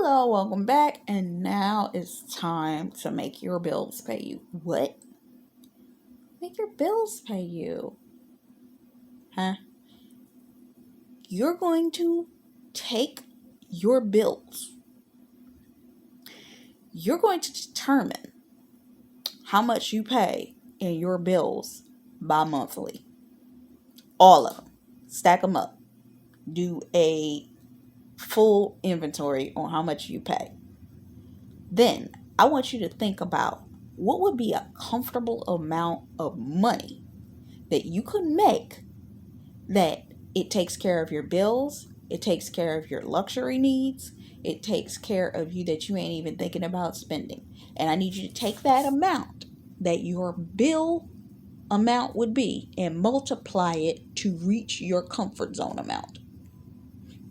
Hello, welcome back. And now it's time to make your bills pay you. What? Make your bills pay you? Huh? You're going to take your bills. You're going to determine how much you pay in your bills bi-monthly. All of them. Stack them up. Do a full inventory on how much you pay. Then I want you to think about what would be a comfortable amount of money that you could make that it takes care of your bills, it takes care of your luxury needs, it takes care of you that you ain't even thinking about spending. And I need you to take that amount that your bill amount would be and multiply it to reach your comfort zone amount.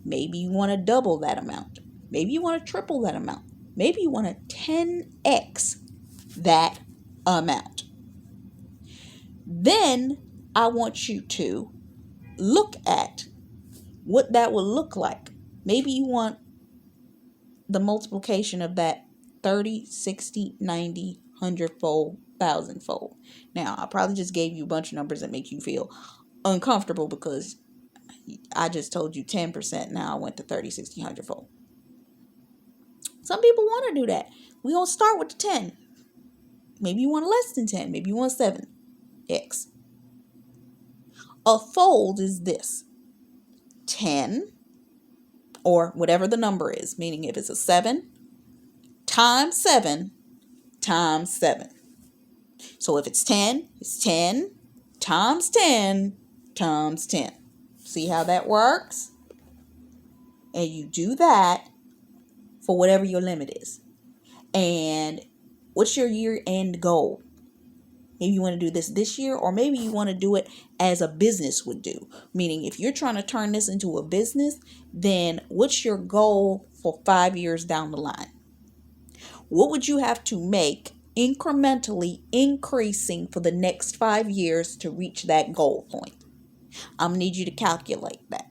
Maybe you want to double that amount. Maybe you want to triple that amount. Maybe you want to 10x that amount. Then I want you to look at what that would look like. Maybe you want the multiplication of that 30, 60, 90, 100-fold, 1,000-fold. Now, I probably just gave you a bunch of numbers that make you feel uncomfortable because I just told you 10%. Now I went to 30, 60, 100-fold. Some people want to do that. We're going to start with the 10. Maybe you want less than 10. Maybe you want 7x. A fold is this. 10, or whatever the number is, meaning if it's a 7 times 7 times 7. So if it's 10, it's 10 times 10 times 10. See how that works? And you do that for whatever your limit is. And what's your year-end goal? Maybe you want to do this year, or maybe you want to do it as a business would do. Meaning if you're trying to turn this into a business, then what's your goal for 5 years down the line? What would you have to make incrementally increasing for the next 5 years to reach that goal point? I'm going to need you to calculate that.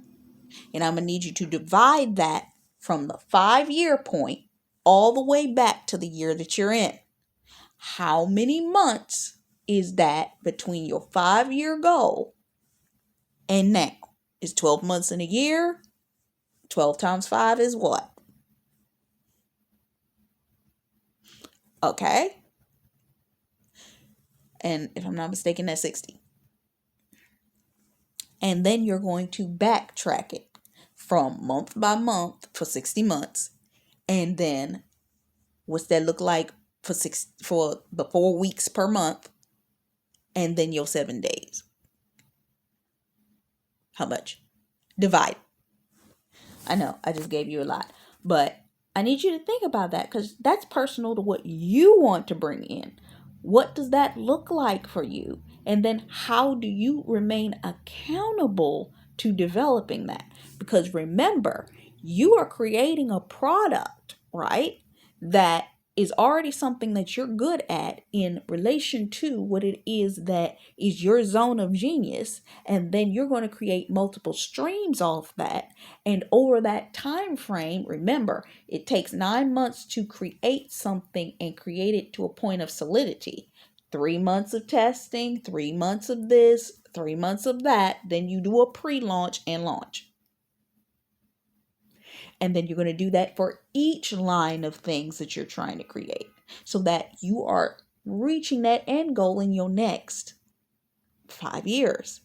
And I'm going to need you to divide that from the 5-year point all the way back to the year that you're in. How many months is that between your 5-year goal and now? Is 12 months in a year? 12 times 5 is what? Okay. And if I'm not mistaken, that's 60. And then you're going to backtrack it from month by month for 60 months. And then what's that look like for the 4 weeks per month? And then your 7 days. How much? Divide. I know I just gave you a lot, but I need you to think about that because that's personal to what you want to bring in. What does that look like for you? And then how do you remain accountable to developing that? Because remember, you are creating a product, right? That is already something that you're good at in relation to what it is that is your zone of genius. And then you're going to create multiple streams off that. And over that time frame, remember, it takes 9 months to create something and create it to a point of solidity. 3 months of testing, 3 months of this, 3 months of that. Then you do a pre-launch and launch. And then you're going to do that for each line of things that you're trying to create so that you are reaching that end goal in your next 5 years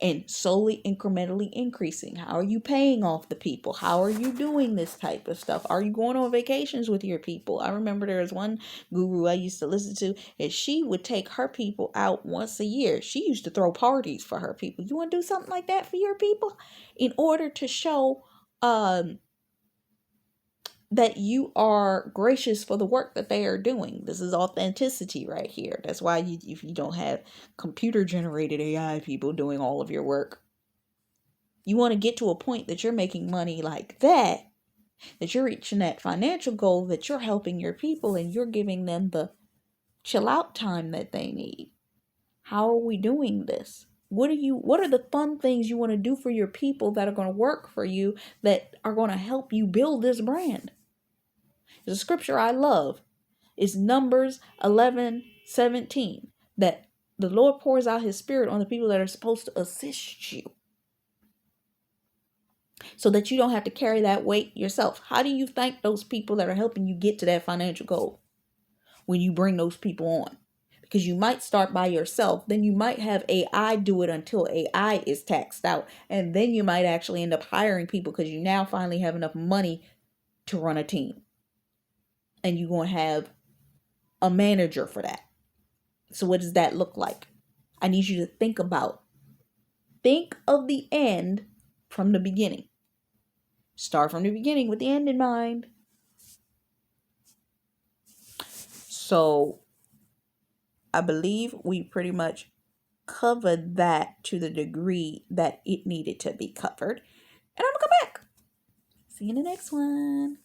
and slowly incrementally increasing. How are you paying off the people? How are you doing this type of stuff? Are you going on vacations with your people? I remember there was one guru I used to listen to, and she would take her people out once a year. She used to throw parties for her people. You want to do something like that for your people in order to show that you are gracious for the work that they are doing. This is authenticity right here. That's why if you don't have computer generated AI people doing all of your work, you want to get to a point that you're making money like that you're reaching that financial goal, that you're helping your people and you're giving them the chill out time that they need. How are we doing this? What are the fun things you want to do for your people that are going to work for you, that are going to help you build this brand? The scripture I love is Numbers 11:17, that the Lord pours out his spirit on the people that are supposed to assist you so that you don't have to carry that weight yourself. How do you thank those people that are helping you get to that financial goal when you bring those people on? Because you might start by yourself, then you might have AI do it until AI is taxed out, and then you might actually end up hiring people because you now finally have enough money to run a team, and you're going to have a manager for that. So what does that look like? I need you to think of the end from the beginning. Start from the beginning with the end in mind. So I believe we pretty much covered that to the degree that it needed to be covered. And I'm going to come back. See you in the next one.